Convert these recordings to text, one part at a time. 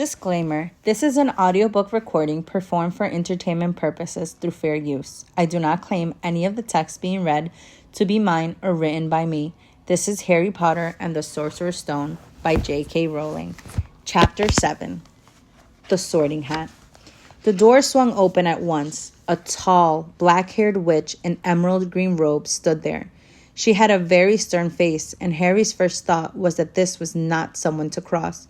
Disclaimer: this is an audiobook recording performed for entertainment purposes through fair use. I do not claim any of the text being read to be mine or written by me. This is Harry Potter and the Sorcerer's Stone by J.K. Rowling. Chapter 7. The Sorting Hat. The door swung open at once. A tall, black-haired witch in emerald green robe stood there. She had a very stern face, and Harry's first thought was that this was not someone to cross.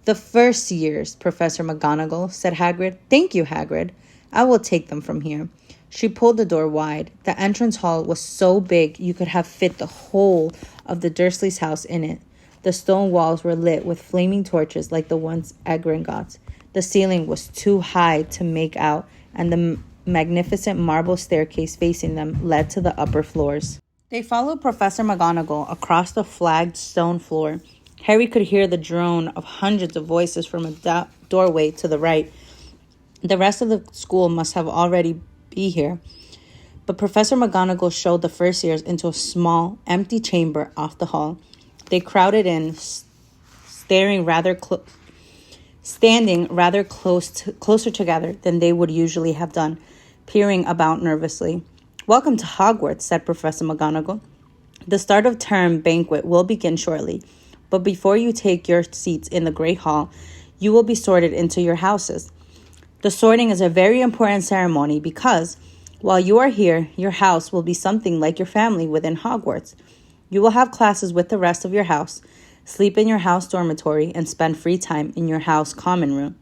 "The first years, Professor McGonagall," said Hagrid. "Thank you, Hagrid. I will take them from here." She pulled the door wide. The entrance hall was so big you could have fit the whole of the Dursleys' house in it. The stone walls were lit with flaming torches like the ones at Gringotts. The ceiling was too high to make out, and the magnificent marble staircase facing them led to the upper floors. They followed Professor McGonagall across the flagged stone floor. Harry could hear the drone of hundreds of voices from a doorway to the right. The rest of the school must have already be here. But Professor McGonagall showed the first years into a small, empty chamber off the hall. They crowded in, standing rather closer together than they would usually have done, peering about nervously. "Welcome to Hogwarts," said Professor McGonagall. "The start of term banquet will begin shortly. But before you take your seats in the Great Hall, you will be sorted into your houses. The sorting is a very important ceremony because, while you are here, your house will be something like your family within Hogwarts. You will have classes with the rest of your house, sleep in your house dormitory, and spend free time in your house common room.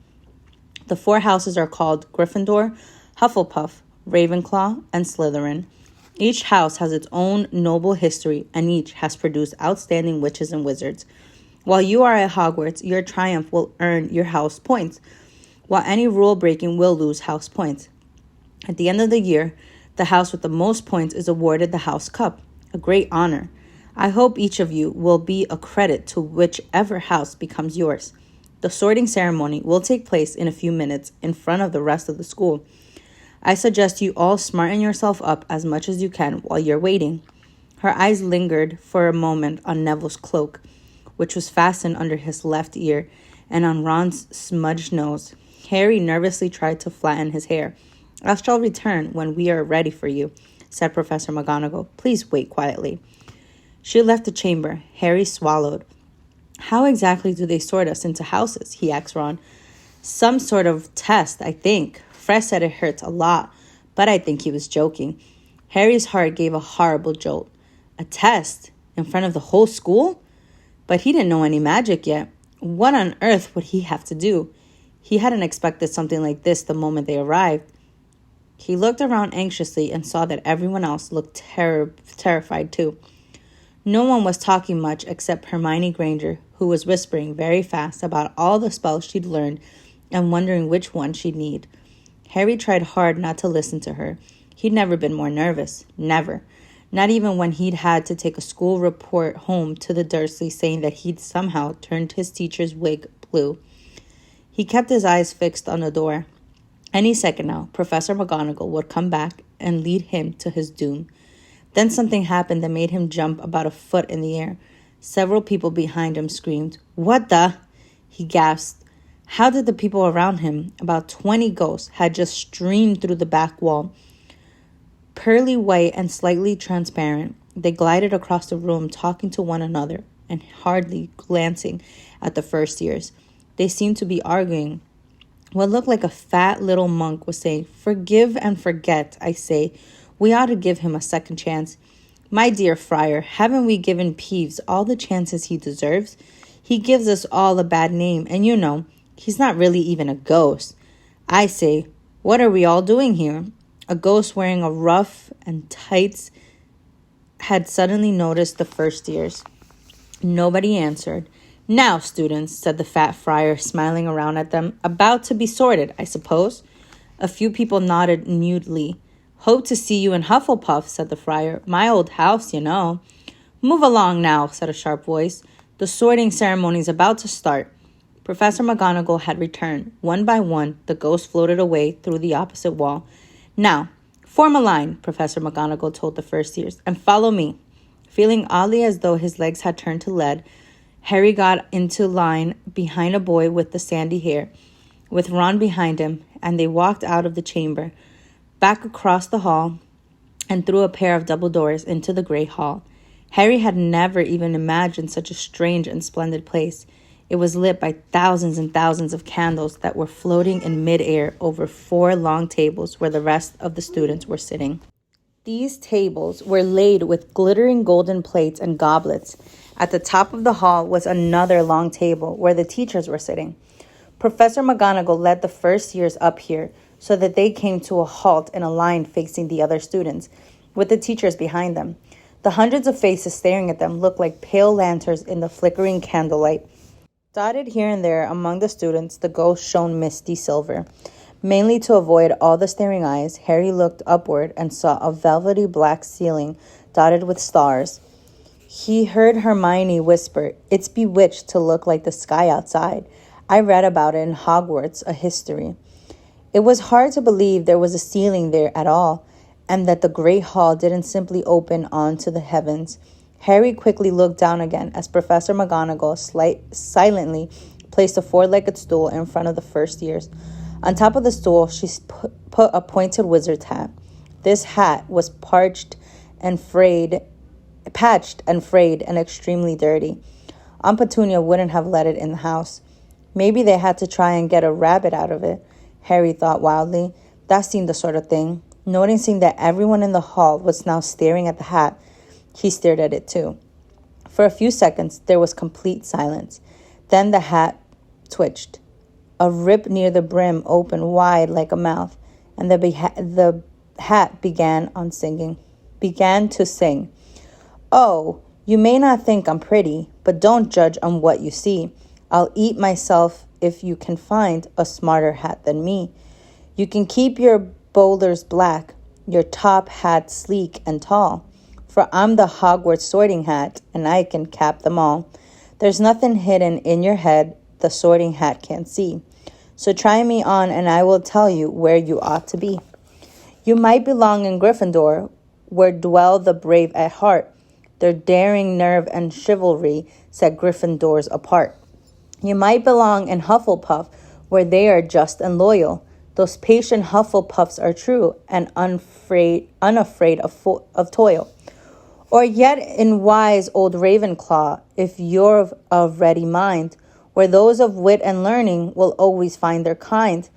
The 4 houses are called Gryffindor, Hufflepuff, Ravenclaw, and Slytherin. Each house has its own noble history, and each has produced outstanding witches and wizards. While you are at Hogwarts, your triumph will earn your house points, while any rule breaking will lose house points. At the end of the year, the house with the most points is awarded the House Cup, a great honor. I hope each of you will be a credit to whichever house becomes yours. The sorting ceremony will take place in a few minutes in front of the rest of the school. I suggest you all smarten yourself up as much as you can while you're waiting." Her eyes lingered for a moment on Neville's cloak, which was fastened under his left ear, and on Ron's smudged nose. Harry nervously tried to flatten his hair. "I shall return when we are ready for you," said Professor McGonagall. "Please wait quietly." She left the chamber. Harry swallowed. "How exactly do they sort us into houses?" he asked Ron. "Some sort of test, I think. Fred said it hurts a lot, but I think he was joking." Harry's heart gave a horrible jolt. A test? In front of the whole school? But he didn't know any magic yet. What on earth would he have to do? He hadn't expected something like this the moment they arrived. He looked around anxiously and saw that everyone else looked terrified too. No one was talking much except Hermione Granger, who was whispering very fast about all the spells she'd learned and wondering which one she'd need. Harry tried hard not to listen to her. He'd never been more nervous. Never. Not even when he'd had to take a school report home to the Dursleys saying that he'd somehow turned his teacher's wig blue. He kept his eyes fixed on the door. Any second now, Professor McGonagall would come back and lead him to his doom. Then something happened that made him jump about a foot in the air. Several people behind him screamed, "What the?" He gasped. How did the people around him, about 20 ghosts, had just streamed through the back wall? Pearly white and slightly transparent, they glided across the room talking to one another and hardly glancing at the first years. They seemed to be arguing. What looked like a fat little monk was saying, "Forgive and forget, I say. We ought to give him a second chance. My dear friar, haven't we given Peeves all the chances he deserves? He gives us all a bad name, and you know, he's not really even a ghost. I say, what are we all doing here?" A ghost wearing a ruff and tights had suddenly noticed the first years. Nobody answered. "Now, students," said the fat friar, smiling around at them. "About to be sorted, I suppose?" A few people nodded mutely. "Hope to see you in Hufflepuff," said the friar. "My old house, you know." "Move along now," said a sharp voice. "The sorting ceremony's about to start." Professor McGonagall had returned. One by one, the ghosts floated away through the opposite wall. "Now, form a line," Professor McGonagall told the first years, "and follow me." Feeling oddly as though his legs had turned to lead, Harry got into line behind a boy with the sandy hair, with Ron behind him, and they walked out of the chamber, back across the hall, and through a pair of double doors into the great hall. Harry had never even imagined such a strange and splendid place. It was lit by thousands and thousands of candles that were floating in midair over 4 long tables where the rest of the students were sitting. These tables were laid with glittering golden plates and goblets. At the top of the hall was another long table where the teachers were sitting. Professor McGonagall led the first years up here so that they came to a halt in a line facing the other students, with the teachers behind them. The hundreds of faces staring at them looked like pale lanterns in the flickering candlelight. Dotted here and there among the students, the ghosts shone misty silver. Mainly to avoid all the staring eyes, Harry looked upward and saw a velvety black ceiling dotted with stars. He heard Hermione whisper, "It's bewitched to look like the sky outside. I read about it in Hogwarts, a history." It was hard to believe there was a ceiling there at all, and that the great hall didn't simply open onto the heavens. Harry quickly looked down again as Professor McGonagall silently placed a 4-legged stool in front of the first years. On top of the stool, she put a pointed wizard's hat. This hat was patched and frayed and extremely dirty. Aunt Petunia wouldn't have let it in the house. Maybe they had to try and get a rabbit out of it, Harry thought wildly. That seemed the sort of thing. Noticing that everyone in the hall was now staring at the hat, he stared at it too. For a few seconds, there was complete silence. Then the hat twitched. A rip near the brim opened wide like a mouth, and the hat began to sing. "Oh, you may not think I'm pretty, but don't judge on what you see. I'll eat myself if you can find a smarter hat than me. You can keep your boulders black, your top hat sleek and tall, for I'm the Hogwarts sorting hat, and I can cap them all. There's nothing hidden in your head the sorting hat can't see. So try me on, and I will tell you where you ought to be. You might belong in Gryffindor, where dwell the brave at heart. Their daring nerve and chivalry set Gryffindors apart. You might belong in Hufflepuff, where they are just and loyal. Those patient Hufflepuffs are true and unafraid of toil. Or yet in wise old Ravenclaw, if you're of ready mind, where those of wit and learning will always find their kind.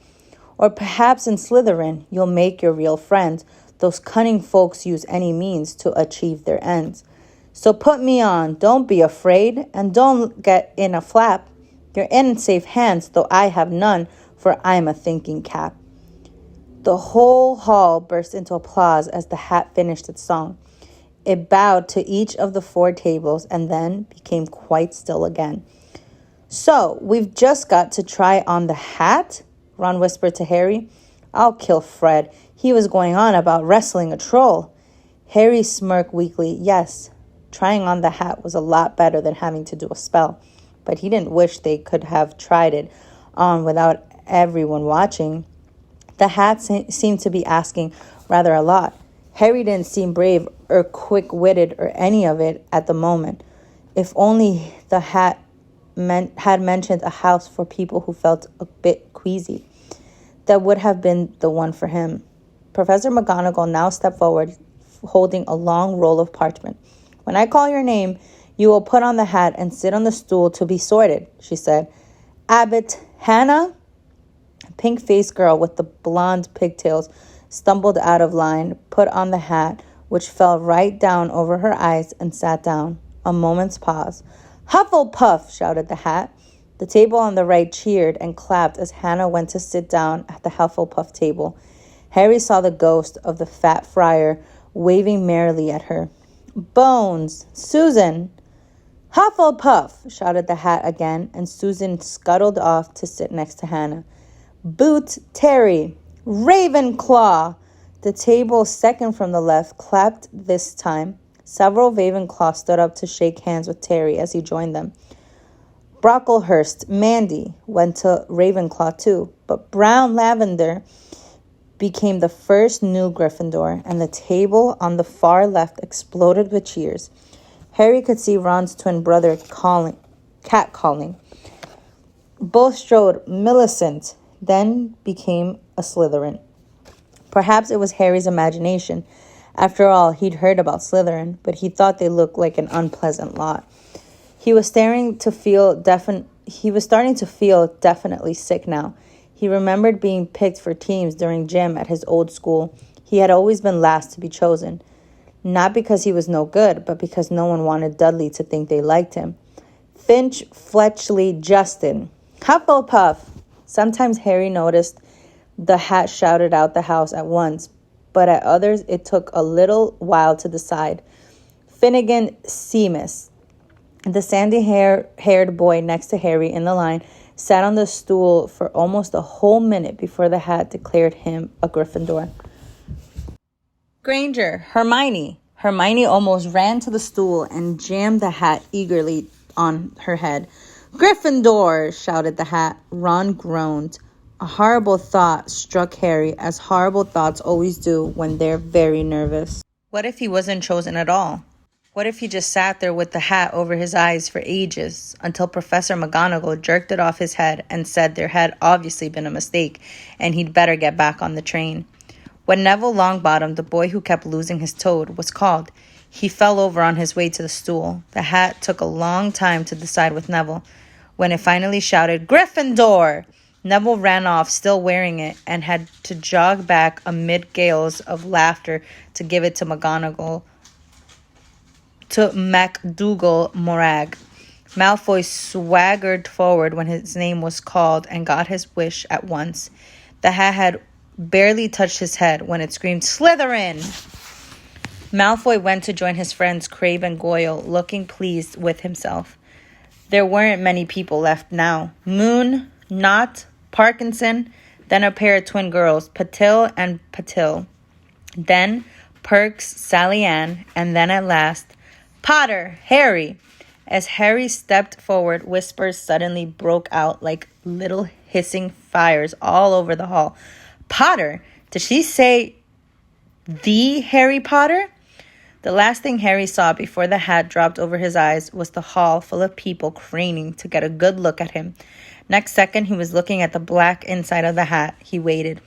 Or perhaps in Slytherin, you'll make your real friends. Those cunning folks use any means to achieve their ends. So put me on, don't be afraid, and don't get in a flap. You're in safe hands, though I have none, for I'm a thinking cap." The whole hall burst into applause as the hat finished its song. It bowed to each of the 4 tables and then became quite still again. "So, we've just got to try on the hat?" Ron whispered to Harry. "I'll kill Fred. He was going on about wrestling a troll." Harry smirked weakly. Yes, trying on the hat was a lot better than having to do a spell, but he didn't wish they could have tried it on without everyone watching. The hat seemed to be asking rather a lot. Harry didn't seem brave or quick-witted or any of it at the moment. If only the hat had mentioned a house for people who felt a bit queasy. That would have been the one for him. Professor McGonagall now stepped forward, holding a long roll of parchment. "When I call your name, you will put on the hat and sit on the stool to be sorted," she said. "Abbott Hannah?" A pink-faced girl with the blonde pigtails stumbled out of line, put on the hat, which fell right down over her eyes, and sat down. A moment's pause. "Hufflepuff!" shouted the hat. The table on the right cheered and clapped as Hannah went to sit down at the Hufflepuff table. Harry saw the ghost of the fat friar waving merrily at her. "Bones! Susan!" "Hufflepuff!" shouted the hat again, and Susan scuttled off to sit next to Hannah. "Boot Terry! Ravenclaw!" The table second from the left clapped this time. Several Ravenclaw stood up to shake hands with Terry as he joined them. Brocklehurst, Mandy, went to Ravenclaw too, but Brown Lavender became the first new Gryffindor, and the table on the far left exploded with cheers. Harry could see Ron's twin brother catcalling. Both strode Millicent, then became a Slytherin. Perhaps it was Harry's imagination. After all, he'd heard about Slytherin, but he thought they looked like an unpleasant lot. He was starting to feel definitely sick now. He remembered being picked for teams during gym at his old school. He had always been last to be chosen. Not because he was no good, but because no one wanted Dudley to think they liked him. Finch, Fletchley, Justin. Hufflepuff! Sometimes Harry noticed the hat shouted out the house at once, but at others it took a little while to decide. Finnegan Seamus. The sandy-haired boy next to Harry in the line sat on the stool for almost a whole minute before the hat declared him a Gryffindor. Granger, Hermione. Hermione almost ran to the stool and jammed the hat eagerly on her head. Gryffindor, shouted the hat. Ron groaned. A horrible thought struck Harry, as horrible thoughts always do when they're very nervous. What if he wasn't chosen at all? What if he just sat there with the hat over his eyes for ages, until Professor McGonagall jerked it off his head and said there had obviously been a mistake, and he'd better get back on the train? When Neville Longbottom, the boy who kept losing his toad, was called, he fell over on his way to the stool. The hat took a long time to decide with Neville. When it finally shouted, Gryffindor! Neville ran off, still wearing it, and had to jog back amid gales of laughter to give it to McGonagall, to MacDougal Morag. Malfoy swaggered forward when his name was called and got his wish at once. The hat had barely touched his head when it screamed, Slytherin! Malfoy went to join his friends Crabbe and Goyle, looking pleased with himself. There weren't many people left now. Moon, Knott, Parkinson, then a pair of twin girls, Patil and Patil. Then Perks, Sally Ann, and then at last, Potter, Harry. As Harry stepped forward, whispers suddenly broke out like little hissing fires all over the hall. Potter? Did she say the Harry Potter? The last thing Harry saw before the hat dropped over his eyes was the hall full of people craning to get a good look at him. Next second, he was looking at the black inside of the hat. He waited.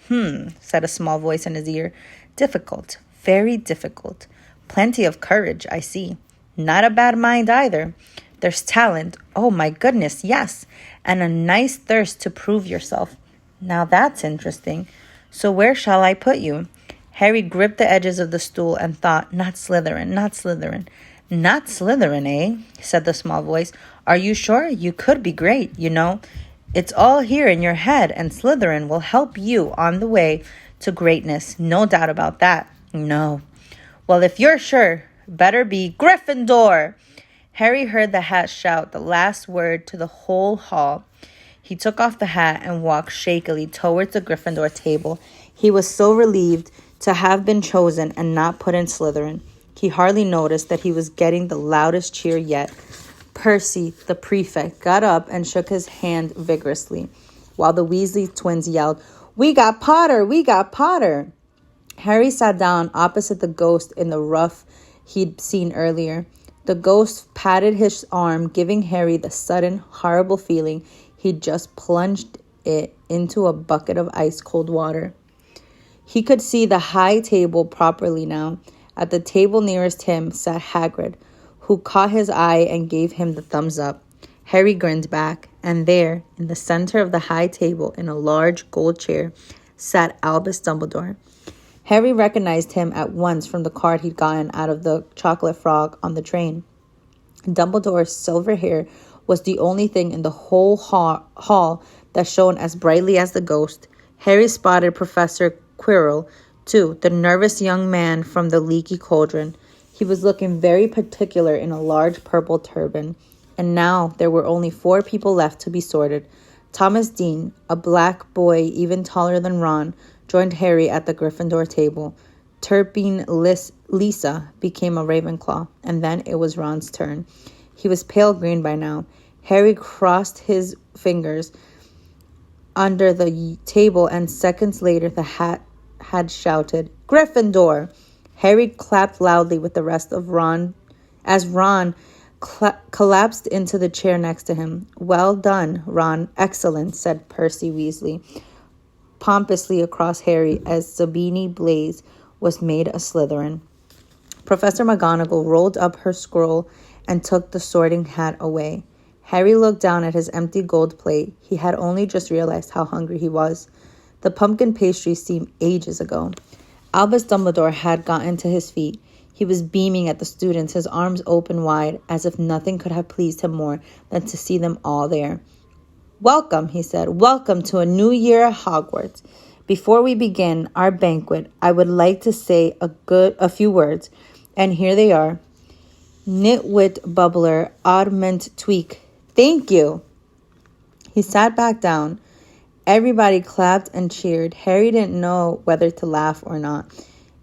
Said a small voice in his ear. Difficult. Very difficult. Plenty of courage, I see. Not a bad mind either. There's talent. Oh, my goodness, yes. And a nice thirst to prove yourself. Now that's interesting. So where shall I put you? Harry gripped the edges of the stool and thought, not Slytherin, not Slytherin. Not Slytherin, eh? Said the small voice. Are you sure? You could be great, you know. It's all here in your head, and Slytherin will help you on the way to greatness. No doubt about that. No. Well, if you're sure, better be Gryffindor. Harry heard the hat shout the last word to the whole hall. He took off the hat and walked shakily towards the Gryffindor table. He was so relieved to have been chosen and not put in Slytherin. He hardly noticed that he was getting the loudest cheer yet. Percy, the prefect, got up and shook his hand vigorously, while the Weasley twins yelled, We got Potter! We got Potter! Harry sat down opposite the ghost in the rough he'd seen earlier. The ghost patted his arm, giving Harry the sudden, horrible feeling he'd just plunged it into a bucket of ice-cold water. He could see the high table properly now. At the table nearest him sat Hagrid, who caught his eye and gave him the thumbs up. Harry grinned back, and there, in the center of the high table, in a large gold chair, sat Albus Dumbledore. Harry recognized him at once from the card he'd gotten out of the chocolate frog on the train. Dumbledore's silver hair was the only thing in the whole hall that shone as brightly as the ghost. Harry spotted Professor Quirrell, too, the nervous young man from the leaky cauldron. He was looking very particular in a large purple turban. And now there were only 4 people left to be sorted. Thomas Dean, a black boy even taller than Ron, joined Harry at the Gryffindor table. Turpin Lisa became a Ravenclaw, and then it was Ron's turn. He was pale green by now. Harry crossed his fingers under the table, and seconds later the hat had shouted, Gryffindor! Harry clapped loudly with the rest of Ron, as Ron, collapsed into the chair next to him. "Well done, Ron. Excellent," said Percy Weasley pompously across Harry as Zabini Blaze was made a Slytherin. Professor McGonagall rolled up her scroll and took the sorting hat away. Harry looked down at his empty gold plate. He had only just realized how hungry he was. The pumpkin pastry seemed ages ago. Albus Dumbledore had gotten to his feet. He was beaming at the students, his arms open wide, as if nothing could have pleased him more than to see them all there. "Welcome," he said. "Welcome to a new year at Hogwarts. Before we begin our banquet, I would like to say a few words, and here they are. Nitwit Bubbler, Oddment Tweak. Thank you." He sat back down. Everybody clapped and cheered. Harry didn't know whether to laugh or not.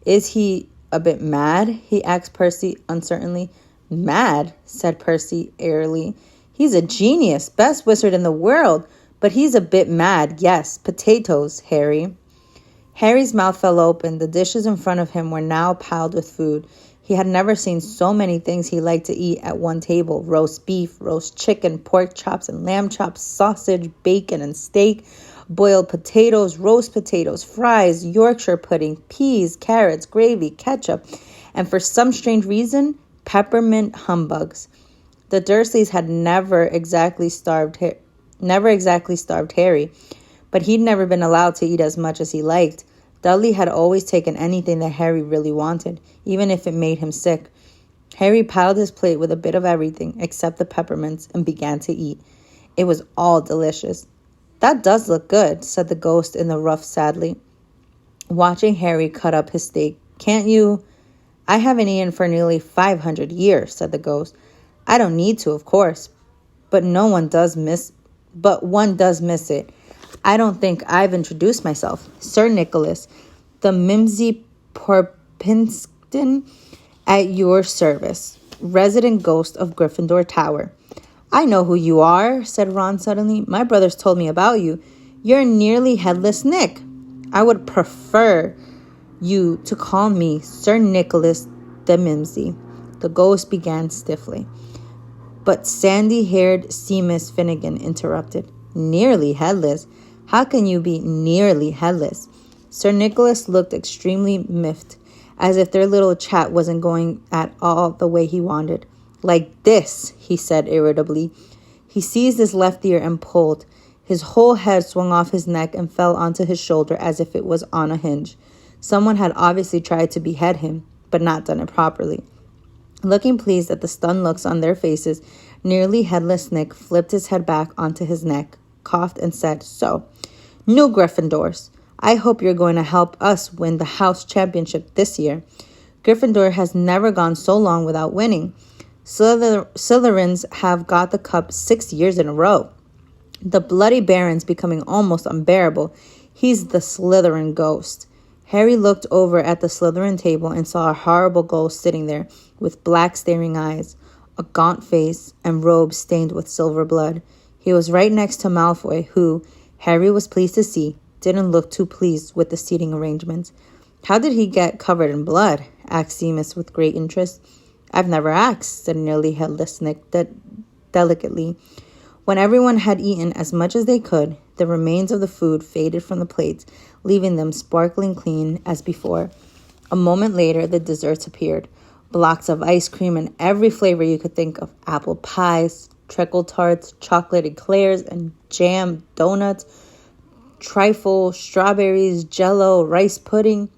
"Is he a bit mad?" he asked Percy uncertainly. "Mad?" said Percy airily. "He's a genius, best wizard in the world, but he's a bit mad, yes. Potatoes, Harry." Harry's mouth fell open. The dishes in front of him were now piled with food. He had never seen so many things he liked to eat at one table. Roast beef, roast chicken, pork chops and lamb chops, sausage, bacon and steak, boiled potatoes, roast potatoes, fries, Yorkshire pudding, peas, carrots, gravy, ketchup, and for some strange reason, peppermint humbugs. The Dursleys had never exactly starved Harry, but he'd never been allowed to eat as much as he liked. Dudley had always taken anything that Harry really wanted, even if it made him sick. Harry piled his plate with a bit of everything except the peppermints and began to eat. It was all delicious. "That does look good," said the ghost in the ruff sadly, watching Harry cut up his steak. "Can't you—" "I haven't eaten for nearly 500 years," said the ghost. "I don't need to, of course, but one does miss it. I don't think I've introduced myself. Sir Nicholas, the Mimsy Porpinston, at your service, resident ghost of Gryffindor Tower." "I know who you are," said Ron suddenly. "My brothers told me about you. You're nearly headless Nick. I would prefer you to call me Sir Nicholas de Mimsy." The ghost began stiffly. But sandy-haired Seamus Finnegan interrupted. "Nearly headless? How can you be nearly headless?" Sir Nicholas looked extremely miffed, as if their little chat wasn't going at all the way he wanted. "Like this," he said irritably. He seized his left ear and pulled. His whole head swung off his neck and fell onto his shoulder as if it was on a hinge. Someone had obviously tried to behead him, but not done it properly. Looking pleased at the stunned looks on their faces, nearly headless Nick flipped his head back onto his neck, coughed, and said, "So, new Gryffindors, I hope you're going to help us win the house championship this year. Gryffindor has never gone so long without winning. Slytherins have got the cup 6 years in a row. The Bloody Baron's becoming almost unbearable. He's the Slytherin ghost." Harry looked over at the Slytherin table and saw a horrible ghost sitting there with black staring eyes, a gaunt face, and robes stained with silver blood. He was right next to Malfoy, who, Harry was pleased to see, didn't look too pleased with the seating arrangements. "How did he get covered in blood?" asked Seamus with great interest. "I've never asked," said nearly headless Nick delicately. When everyone had eaten as much as they could, the remains of the food faded from the plates, leaving them sparkling clean as before. A moment later, the desserts appeared. Blocks of ice cream in every flavor you could think of. Apple pies, treacle tarts, chocolate eclairs, and jam, donuts, trifle, strawberries, jello, rice pudding.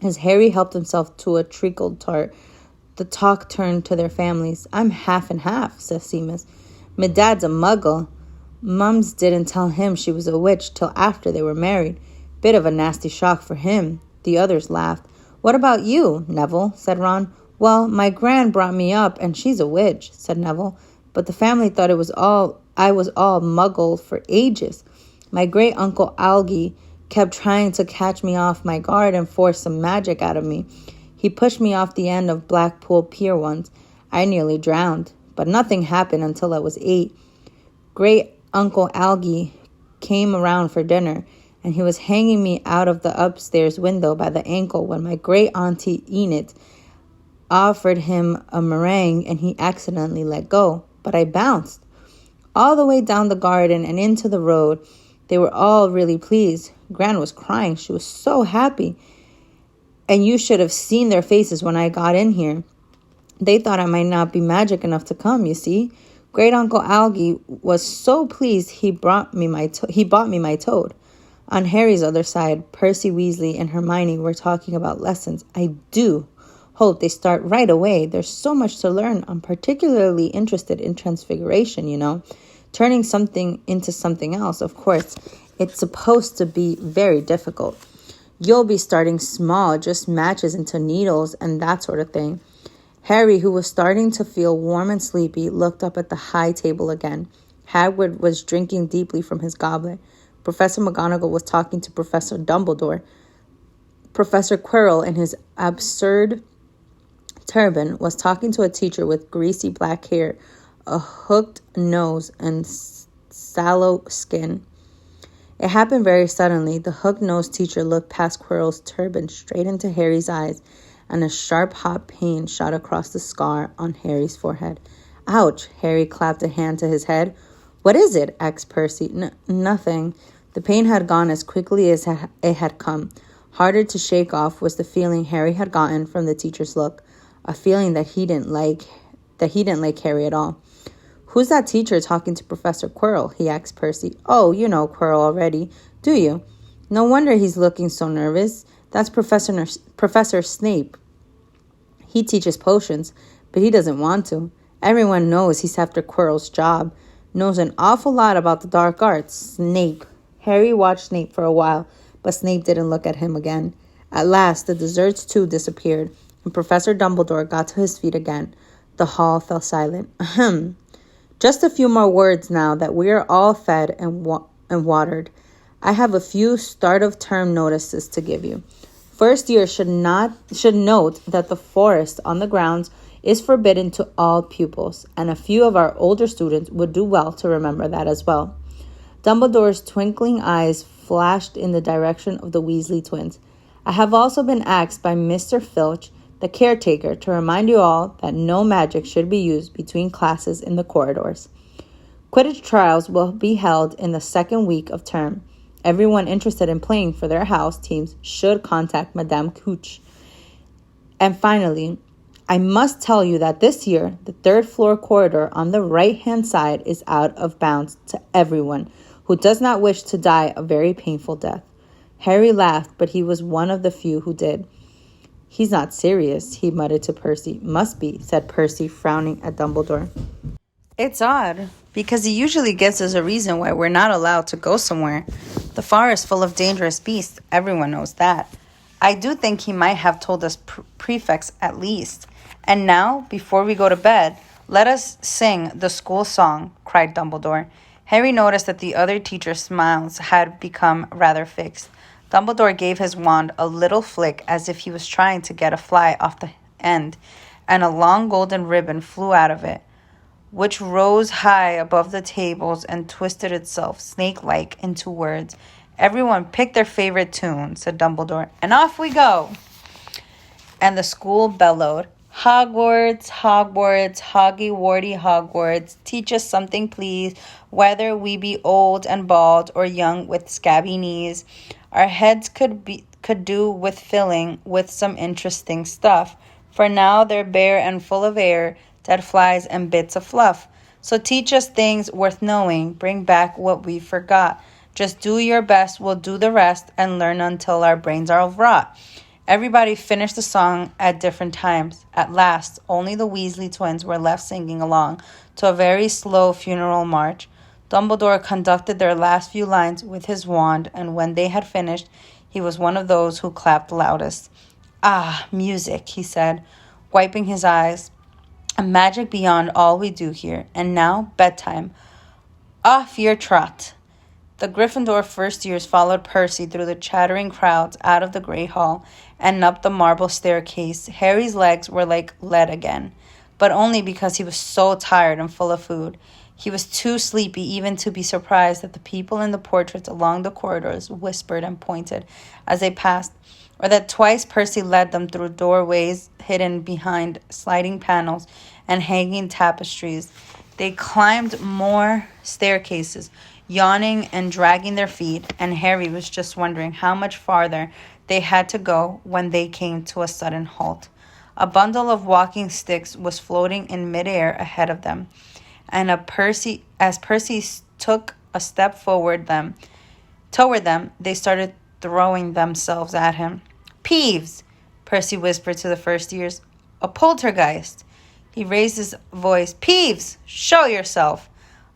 As Harry helped himself to a treacle tart, the talk turned to their families. "I'm half and half," said Seamus. "Me dad's a muggle. Mums didn't tell him she was a witch till after they were married. Bit of a nasty shock for him." The others laughed. "What about you, Neville?" said Ron. "Well, my gran brought me up, and she's a witch," said Neville. "But the family thought I was all muggle for ages. My great-uncle Algie kept trying to catch me off my guard and force some magic out of me. He pushed me off the end of Blackpool Pier once. I nearly drowned, but nothing happened until I was 8. Great-uncle Algie came around for dinner, and he was hanging me out of the upstairs window by the ankle when my great-auntie Enid offered him a meringue and he accidentally let go, but I bounced all the way down the garden and into the road. They were all really pleased. Gran was crying. She was so happy. And you should have seen their faces when I got in here. They thought I might not be magic enough to come, you see. Great Uncle Algie was so pleased he bought me my toad. On Harry's other side, Percy Weasley and Hermione were talking about lessons. I do hope they start right away. There's so much to learn. I'm particularly interested in transfiguration, turning something into something else. Of course, it's supposed to be very difficult. You'll be starting small, just matches into needles and that sort of thing. Harry, who was starting to feel warm and sleepy, looked up at the high table again. Hagrid was drinking deeply from his goblet. Professor McGonagall was talking to Professor Dumbledore. Professor Quirrell, in his absurd turban, was talking to a teacher with greasy black hair, a hooked nose, and sallow skin. It happened very suddenly. The hook-nosed teacher looked past Quirrell's turban straight into Harry's eyes, and a sharp, hot pain shot across the scar on Harry's forehead. Ouch! Harry clapped a hand to his head. What is it? Asked Percy. Nothing. The pain had gone as quickly as it had come. Harder to shake off was the feeling Harry had gotten from the teacher's look, a feeling that he didn't like Harry at all. Who's that teacher talking to Professor Quirrell? He asked Percy. Oh, you know Quirrell already, do you? No wonder he's looking so nervous. That's Professor Snape. He teaches potions, but he doesn't want to. Everyone knows he's after Quirrell's job. Knows an awful lot about the dark arts. Snape. Harry watched Snape for a while, but Snape didn't look at him again. At last, the desserts too disappeared, and Professor Dumbledore got to his feet again. The hall fell silent. Ahem. Just a few more words now that we are all fed and watered. I have a few start-of-term notices to give you. First year should note that the forest on the grounds is forbidden to all pupils, and a few of our older students would do well to remember that as well. Dumbledore's twinkling eyes flashed in the direction of the Weasley twins. I have also been asked by Mr. Filch, the caretaker, to remind you all that no magic should be used between classes in the corridors. Quidditch trials will be held in the second week of term. Everyone interested in playing for their house teams should contact Madame Cooch. And finally, I must tell you that this year, the third floor corridor on the right-hand side is out of bounds to everyone who does not wish to die a very painful death. Harry laughed, but he was one of the few who did. He's not serious, he muttered to Percy. Must be, said Percy, frowning at Dumbledore. It's odd, because he usually gives us a reason why we're not allowed to go somewhere. The forest full of dangerous beasts, everyone knows that. I do think he might have told us prefects at least. And now, before we go to bed, let us sing the school song, cried Dumbledore. Harry noticed that the other teachers' smiles had become rather fixed. Dumbledore gave his wand a little flick as if he was trying to get a fly off the end, and a long golden ribbon flew out of it, which rose high above the tables and twisted itself, snake-like, into words. Everyone pick their favorite tune, said Dumbledore, and off we go. And the school bellowed, Hogwarts, Hogwarts, Hoggy-Warty Hogwarts, teach us something, please, whether we be old and bald or young with scabby knees. Our heads could do with filling with some interesting stuff, for now they're bare and full of air, dead flies and bits of fluff. So teach us things worth knowing, bring back what we forgot. Just do your best, we'll do the rest, and learn until our brains are all rot. Everybody finished the song at different times. At last, only the Weasley twins were left singing along to a very slow funeral march. Dumbledore conducted their last few lines with his wand, and when they had finished, he was one of those who clapped loudest. Ah, music, he said, wiping his eyes. A magic beyond all we do here. And now, bedtime. Off your trot. The Gryffindor first years followed Percy through the chattering crowds out of the Great Hall and up the marble staircase. Harry's legs were like lead again, but only because he was so tired and full of food. He was too sleepy even to be surprised that the people in the portraits along the corridors whispered and pointed as they passed, or that twice Percy led them through doorways hidden behind sliding panels and hanging tapestries. They climbed more staircases, yawning and dragging their feet, and Harry was just wondering how much farther they had to go when they came to a sudden halt. A bundle of walking sticks was floating in midair ahead of them, and as Percy took a step toward them, they started throwing themselves at him. "Peeves!" Percy whispered to the first years. "A poltergeist!" He raised his voice. "Peeves! Show yourself!"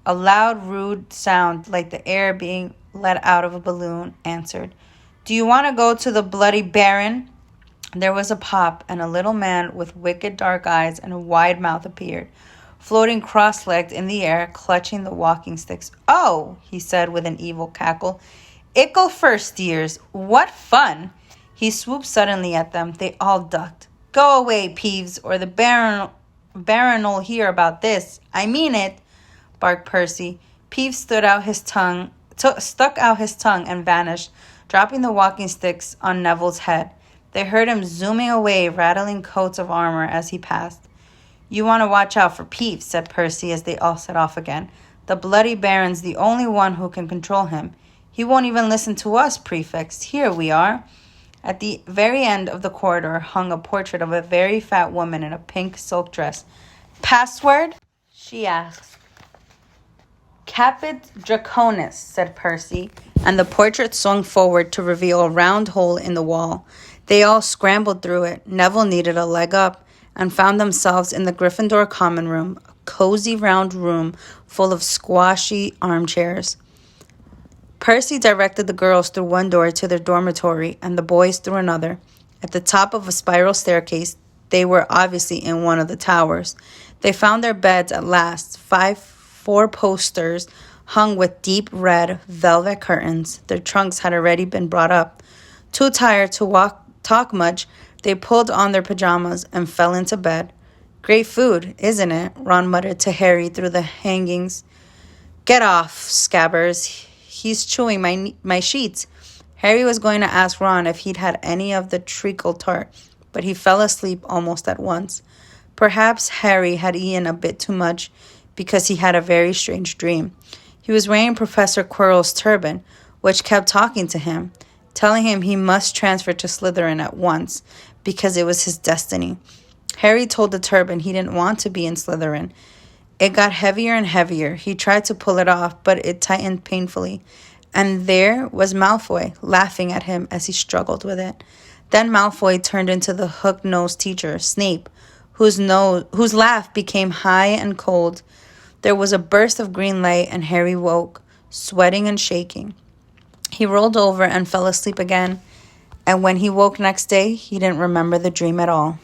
A loud, rude sound, like the air being let out of a balloon, answered. "Do you want to go to the Bloody Baron?" There was a pop, and a little man with wicked dark eyes and a wide mouth appeared, floating cross-legged in the air, clutching the walking sticks. "Oh," he said with an evil cackle. "Ickle first years! What fun!" He swooped suddenly at them. They all ducked. "Go away, Peeves, or the Baron'll hear about this. I mean it," barked Percy. Peeves stuck out his tongue and vanished, dropping the walking sticks on Neville's head. They heard him zooming away, rattling coats of armor as he passed. "You want to watch out for Peeves," said Percy as they all set off again. "The Bloody Baron's the only one who can control him. He won't even listen to us prefects. Here we are." At the very end of the corridor hung a portrait of a very fat woman in a pink silk dress. "Password?" she asked. "Caput Draconis," said Percy, and the portrait swung forward to reveal a round hole in the wall. They all scrambled through it. Neville needed a leg up, and found themselves in the Gryffindor common room, a cozy round room full of squashy armchairs. Percy directed the girls through one door to their dormitory and the boys through another. At the top of a spiral staircase, they were obviously in one of the towers. They found their beds at last, four posters hung with deep red velvet curtains. Their trunks had already been brought up. Too tired to talk much, they pulled on their pajamas and fell into bed. "Great food, isn't it?" Ron muttered to Harry through the hangings. "Get off, Scabbers. He's chewing my sheets." Harry was going to ask Ron if he'd had any of the treacle tart, but he fell asleep almost at once. Perhaps Harry had eaten a bit too much because he had a very strange dream. He was wearing Professor Quirrell's turban, which kept talking to him, telling him he must transfer to Slytherin at once because it was his destiny. Harry told the turban he didn't want to be in Slytherin. It got heavier and heavier. He tried to pull it off, but it tightened painfully. And there was Malfoy, laughing at him as he struggled with it. Then Malfoy turned into the hook-nosed teacher, Snape, whose laugh became high and cold. There was a burst of green light, and Harry woke, sweating and shaking. He rolled over and fell asleep again, and when he woke next day, he didn't remember the dream at all.